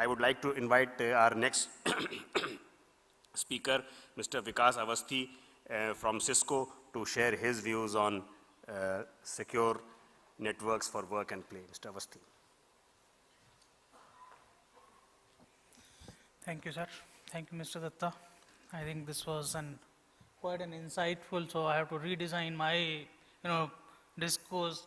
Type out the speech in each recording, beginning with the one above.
I would like to invite our next speaker, Mr. Vikas Awasthi from CISCO, to share his views on secure networks for work and play. Mr. Awasthi. Thank you, sir. Thank you, Mr. Datta. I think this was quite an insightful, so I have to redesign my, discourse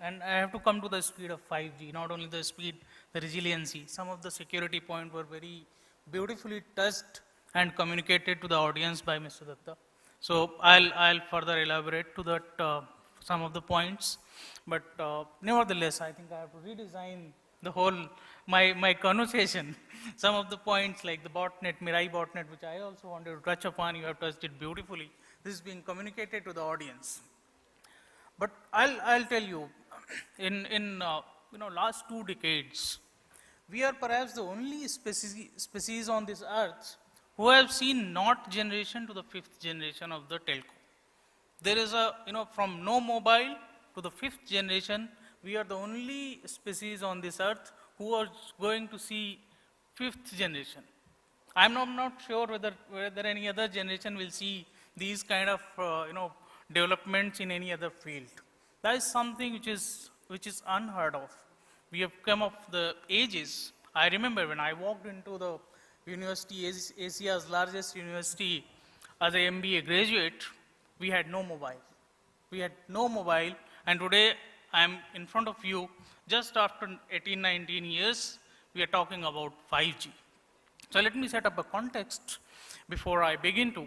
and I have to come to the speed of 5G, not only the speed, the resiliency. Some of the security points were very beautifully touched and communicated to the audience by Mr. Datta. So I'll further elaborate to that some of the points, but nevertheless, I think I have to redesign the whole my conversation. Some of the points like the botnet, Mirai botnet, which I also wanted to touch upon, you have touched it beautifully. This is being communicated to the audience. But I'll tell you, in last 2 decades, we are perhaps the only species on this earth who have seen not generation to the 5th generation of the telco. There is from no mobile to the 5th generation, we are the only species on this earth who are going to see 5th generation. I'm not sure whether any other generation will see these kind of developments in any other field. That is something which is unheard of. We have come of the ages. I remember when I walked into the university, Asia's largest university, as an MBA graduate, we had no mobile. We had no mobile, and today I am in front of you, just after 18, 19 years, we are talking about 5G. So let me set up a context before I begin to.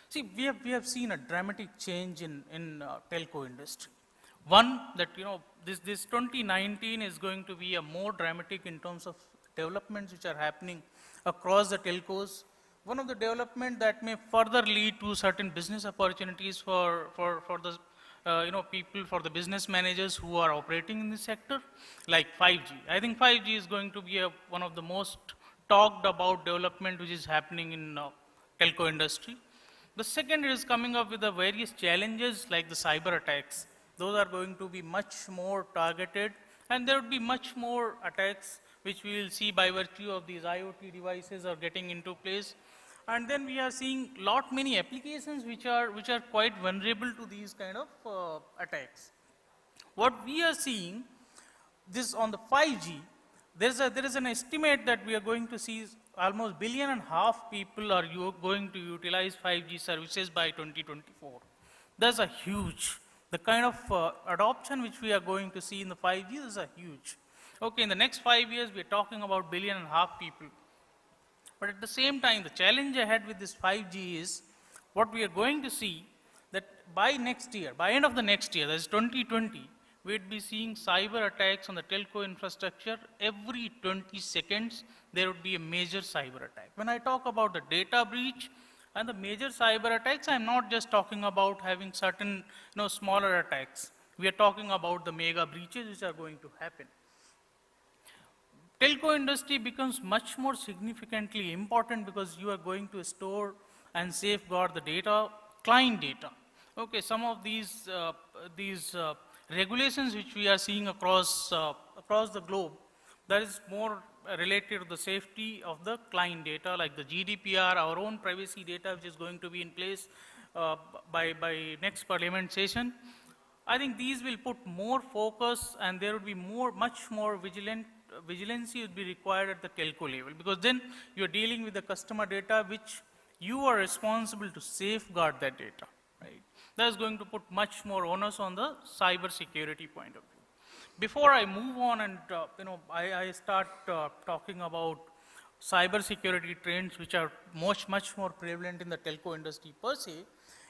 See, we have seen a dramatic change in telco industry. One, that this 2019 is going to be a more dramatic in terms of developments which are happening across the telcos. One of the development that may further lead to certain business opportunities for the people, for the business managers who are operating in this sector, like 5G. I think 5G is going to be one of the most talked about development which is happening in telco industry. The second is coming up with the various challenges like the cyber attacks. Those are going to be much more targeted, and there would be much more attacks which we will see by virtue of these IoT devices are getting into place. And then we are seeing many applications which are quite vulnerable to these kind of attacks. What we are seeing, this on the 5G, there is an estimate that we are going to see almost 1.5 billion people are going to utilize 5G services by 2024. That's a huge, the kind of adoption which we are going to see in the 5G is a huge. Okay, in the next 5 years, we are talking about 1.5 billion people. But at the same time, the challenge ahead with this 5G is what we are going to see that by next year, by end of the next year, that is 2020, we'd be seeing cyber attacks on the telco infrastructure. Every 20 seconds, there would be a major cyber attack. When I talk about the data breach and the major cyber attacks, I'm not just talking about having certain smaller attacks. We are talking about the mega breaches which are going to happen. Telco industry becomes much more significantly important because you are going to store and safeguard the data, client data. Okay, some of these regulations which we are seeing across the globe, that is more related to the safety of the client data, like the GDPR, our own privacy data, which is going to be in place by next parliament session. I think these will put more focus, and there would be much more vigilancy would be required at the telco level, because then you're dealing with the customer data which you are responsible to safeguard that data, right? That is going to put much more onus on the cyber security point of view. Before I move on and I start talking about cyber security trends which are much more prevalent in the telco industry per se,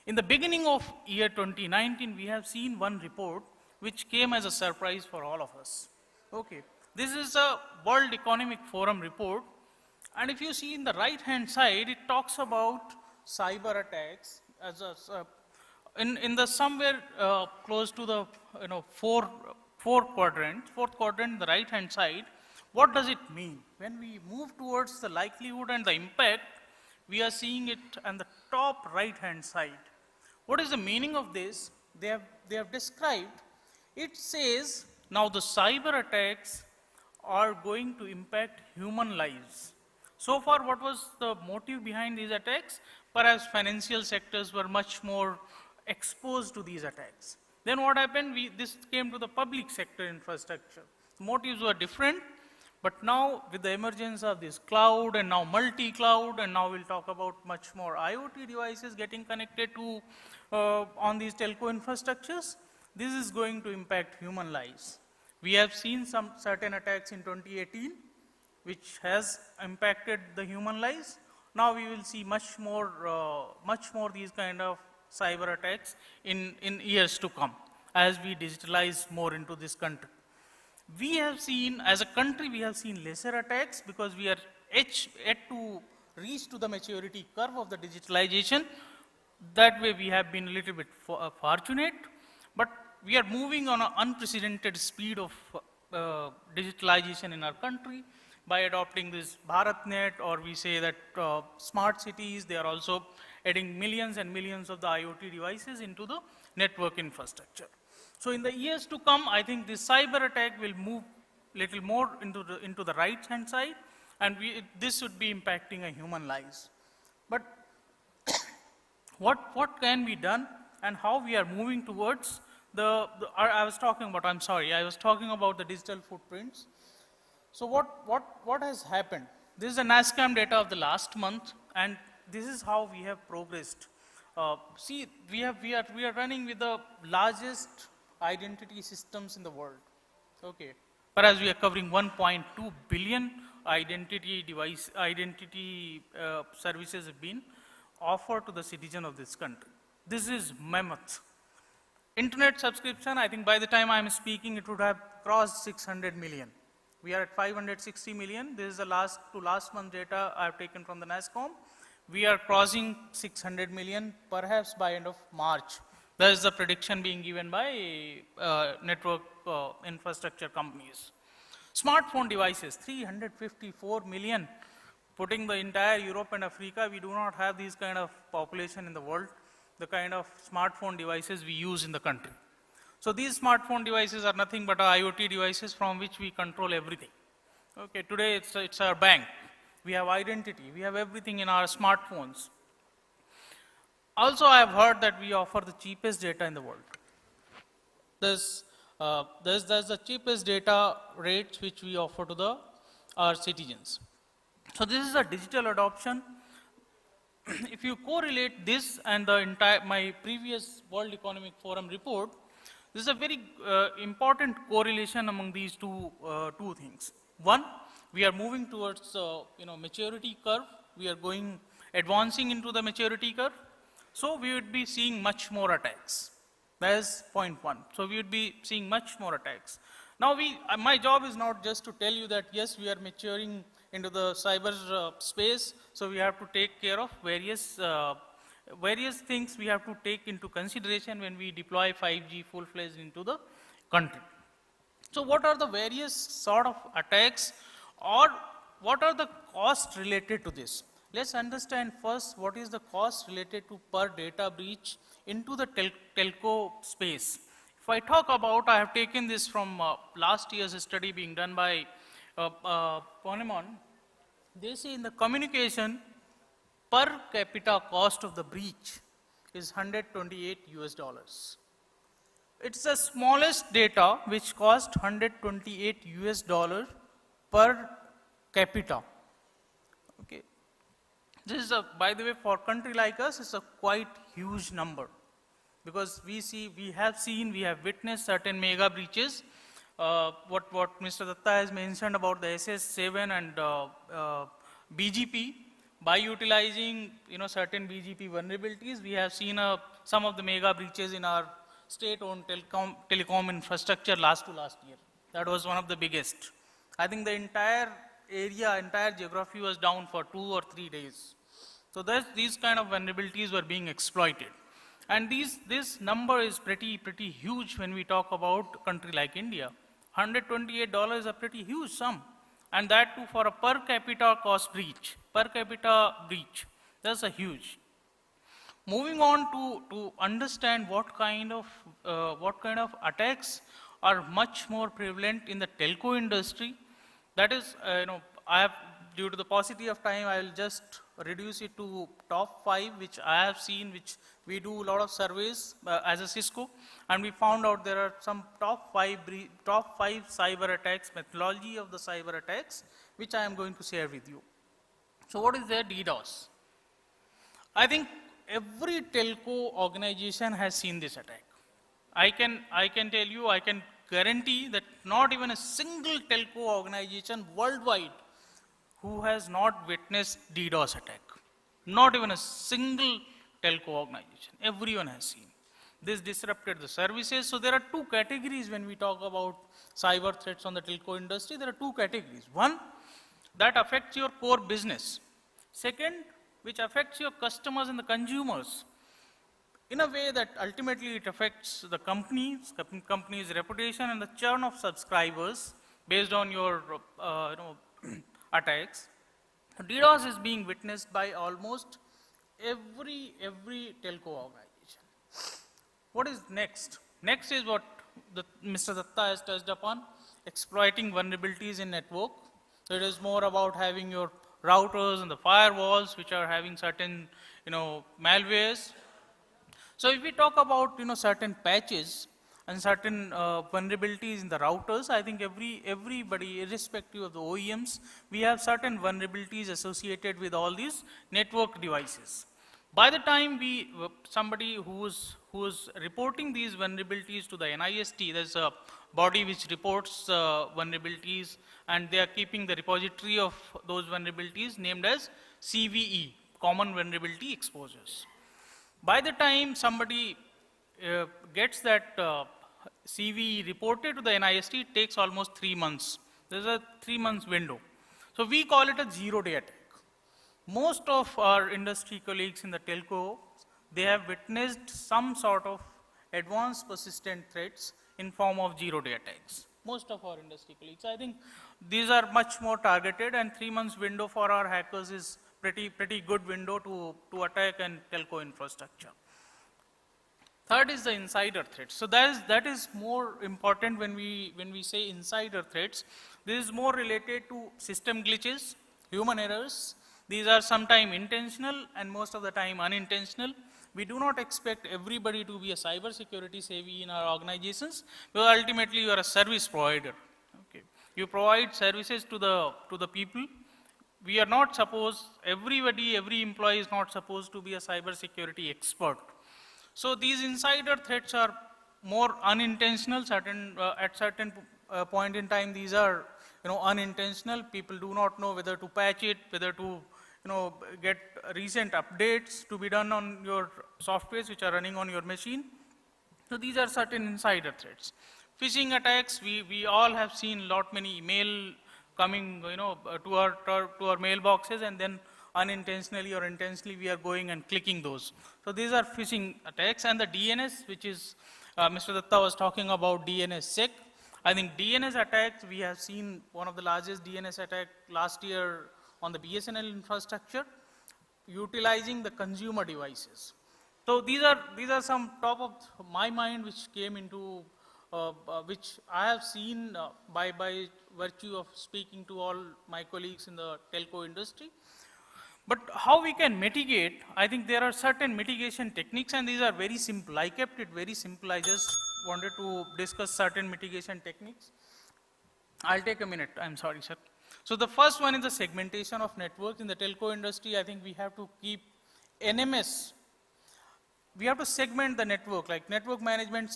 in the beginning of year 2019, we have seen one report which came as a surprise for all of us. Okay. This is a World Economic Forum report, and if you see in the right-hand side, it talks about cyber attacks as in the somewhere close to the fourth quadrant, the right-hand side. What does it mean? When we move towards the likelihood and the impact, we are seeing it on the top right-hand side. What is the meaning of this? They have described. It says now the cyber attacks are going to impact human lives. So far, what was the motive behind these attacks? Perhaps financial sectors were much more exposed to these attacks. Then what happened? This came to the public sector infrastructure. Motives were different, but now with the emergence of this cloud and now multi-cloud, and now we'll talk about much more IoT devices getting connected to on these telco infrastructures, this is going to impact human lives. We have seen some certain attacks in 2018, which has impacted the human lives. Now we will see much more these kind of cyber attacks in years to come as we digitalize more into this country. We have seen, as a country, we have seen lesser attacks because we are yet to reach to the maturity curve of the digitalization. That way we have been a little bit fortunate, but we are moving on an unprecedented speed of digitalization in our country by adopting this BharatNet, or we say that smart cities, they are also adding millions and millions of the IoT devices into the network infrastructure. So in the years to come, I think this cyber attack will move little more into the right-hand side, and this would be impacting a human lives. But what can be done and how we are moving towards I was talking about the digital footprints. So what has happened? This is a NASCAM data of the last month, and this is how we have progressed. See, we are running with the largest identity systems in the world. Okay, whereas we are covering 1.2 billion identity services have been offered to the citizen of this country. This is mammoth. Internet subscription, I think by the time I am speaking, it would have crossed 600 million. We are at 560 million. This is the last month data I have taken from the NASCOM. We are crossing 600 million, perhaps by end of March. That is the prediction being given by network infrastructure companies. Smartphone devices, 354 million. Putting the entire Europe and Africa, we do not have these kind of population in the world, the kind of smartphone devices we use in the country. So these smartphone devices are nothing but IoT devices from which we control everything. Okay, today it's our bank. We have identity, we have everything in our smartphones. Also, I have heard that we offer the cheapest data in the world. There's the cheapest data rates which we offer to our citizens. So this is a digital adoption. If you correlate this and my previous World Economic Forum report, this is a very important correlation among these two things. One, we are moving towards maturity curve. We are advancing into the maturity curve. So we would be seeing much more attacks. That is point one. So we would be seeing much more attacks. Now my job is not just to tell you that yes, we are maturing into the cyber space. So we have to take care of various things we have to take into consideration when we deploy 5G full-fledged into the country. So what are the various sort of attacks, or what are the costs related to this? Let's understand first what is the cost related to per data breach into the telco space. If I talk about, I have taken this from last year's study being done by Ponemon. They say in the communication, per capita cost of the breach is $128. It's the smallest data which cost $128 per capita. Okay. This is by the way, for a country like us, it's a quite huge number, because we have witnessed certain mega breaches. What Mr. Datta has mentioned about the SS7 and BGP, by utilizing certain BGP vulnerabilities, we have seen some of the mega breaches in our state-owned telecom infrastructure last year. That was one of the biggest. I think the entire geography was down for 2 or 3 days. So these kind of vulnerabilities were being exploited. And this number is pretty huge when we talk about a country like India. $128 is a pretty huge sum. And that too for a per capita breach. That's a huge. Moving on to understand what kind of attacks are much more prevalent in the telco industry. That is, due to the paucity of time, I will just reduce it to top 5, which I have seen, which we do a lot of surveys as a CISCO, and we found out there are some top five cyber attacks, methodology of the cyber attacks, which I am going to share with you. So what is their DDoS? I think every telco organization has seen this attack. I can tell you, I can guarantee that not even a single telco organization worldwide who has not witnessed DDoS attack. Not even a single telco organization. Everyone has seen. This disrupted the services. So there are two categories when we talk about cyber threats on the telco industry. There are two categories. One, that affects your core business. Second, which affects your customers and the consumers in a way that ultimately it affects the company's reputation and the churn of subscribers based on your attacks. DDoS is being witnessed by almost every telco organization. What is next? Next is what Mr. Datta has touched upon, exploiting vulnerabilities in network. So it is more about having your routers and the firewalls which are having certain malwares. So if we talk about certain patches and certain vulnerabilities in the routers, I think everybody, irrespective of the OEMs, we have certain vulnerabilities associated with all these network devices. By the time somebody who is reporting these vulnerabilities to the NIST, there's a body which reports vulnerabilities, and they are keeping the repository of those vulnerabilities named as CVE, Common Vulnerability Exposures. By the time somebody gets that CVE reported to the NIST, it takes almost 3 months. There's a 3 months window. So we call it a zero-day attack. Most of our industry colleagues in the telco, they have witnessed some sort of advanced persistent threats in form of zero-day attacks. Most of our industry colleagues. I think these are much more targeted, and 3 months window for our hackers is pretty good window to attack and telco infrastructure. Third is the insider threats. So that is more important when we say insider threats. This is more related to system glitches, human errors. These are sometimes intentional and most of the time unintentional. We do not expect everybody to be a cyber security savvy in our organizations, because ultimately you are a service provider. Okay. You provide services to the people. We are not supposed, every employee is not supposed to be a cyber security expert. So these insider threats are more unintentional. At certain point in time, these are unintentional. People do not know whether to patch it, whether to get recent updates to be done on your softwares which are running on your machine. So these are certain insider threats. Phishing attacks, we all have seen many email coming to our mailboxes, and then unintentionally or intentionally we are going and clicking those. So these are phishing attacks. And the DNS, which is Mr. Datta was talking about DNSSEC. I think DNS attacks, we have seen one of the largest DNS attack last year on the BSNL infrastructure, utilizing the consumer devices. So these are some top of my mind which came into which I have seen by virtue of speaking to all my colleagues in the telco industry. But how we can mitigate, I think there are certain mitigation techniques, and these are very simple. I kept it very simple. I just wanted to discuss certain mitigation techniques. I'll take a minute. I'm sorry, sir. So the first one is the segmentation of networks. In the telco industry, I think we have to keep NMS. We have to segment the network, like network management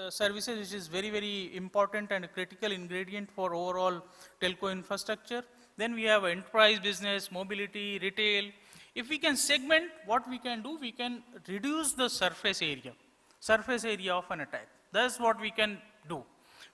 services, which is very important and a critical ingredient for overall telco infrastructure. Then we have enterprise business, mobility, retail. If we can segment, what we can do, we can reduce the surface area of an attack. That's what we can do.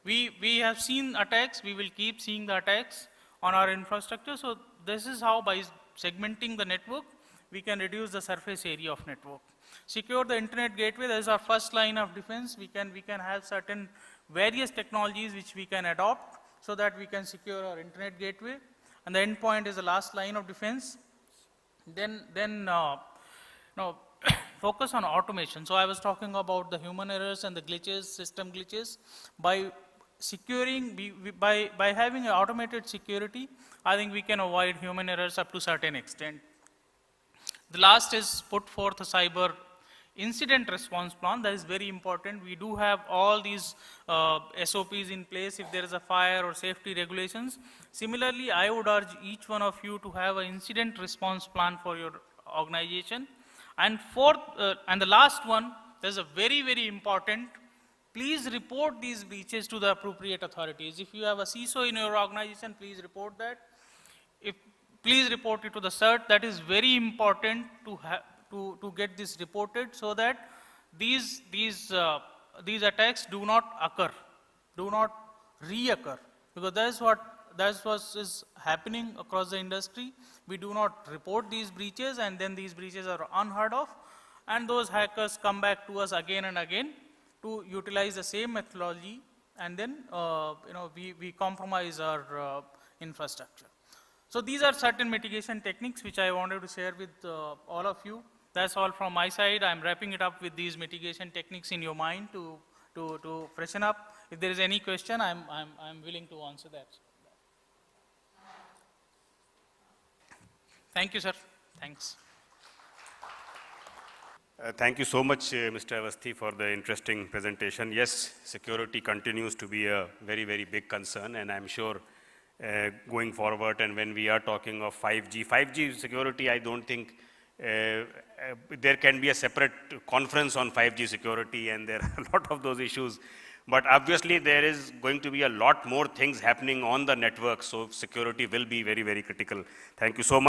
We have seen attacks, we will keep seeing the attacks on our infrastructure. So this is how, by segmenting the network, we can reduce the surface area of network. Secure the internet gateway, that is our first line of defense. We can have certain various technologies which we can adopt so that we can secure our internet gateway. And the endpoint is the last line of defense. Then focus on automation. So I was talking about the human errors and the glitches, system glitches. By securing, by having automated security, I think we can avoid human errors up to a certain extent. The last is put forth a cyber incident response plan. That is very important. We do have all these SOPs in place if there is a fire or safety regulations. Similarly, I would urge each one of you to have an incident response plan for your organization. And fourth, and the last one, there's a very, very important, please report these breaches to the appropriate authorities. If you have a CISO in your organization, please report that. Please report it to the CERT. That is very important to get this reported, so that these attacks do not occur, do not reoccur, because that's what is happening across the industry. We do not report these breaches, and then these breaches are unheard of, and those hackers come back to us again and again to utilize the same methodology, and then we compromise our infrastructure. So these are certain mitigation techniques which I wanted to share with all of you. That's all from my side. I'm wrapping it up with these mitigation techniques in your mind to freshen up. If there is any question, I'm willing to answer that. Thank you, sir. Thanks. Thank you so much, Mr. Awasthi, for the interesting presentation. Yes, security continues to be a very, very big concern, and I'm sure going forward, and when we are talking of 5G security, I don't think there can be a separate conference on 5G security, and there are a lot of those issues. But obviously, there is going to be a lot more things happening on the network, so security will be very, very critical. Thank you so much.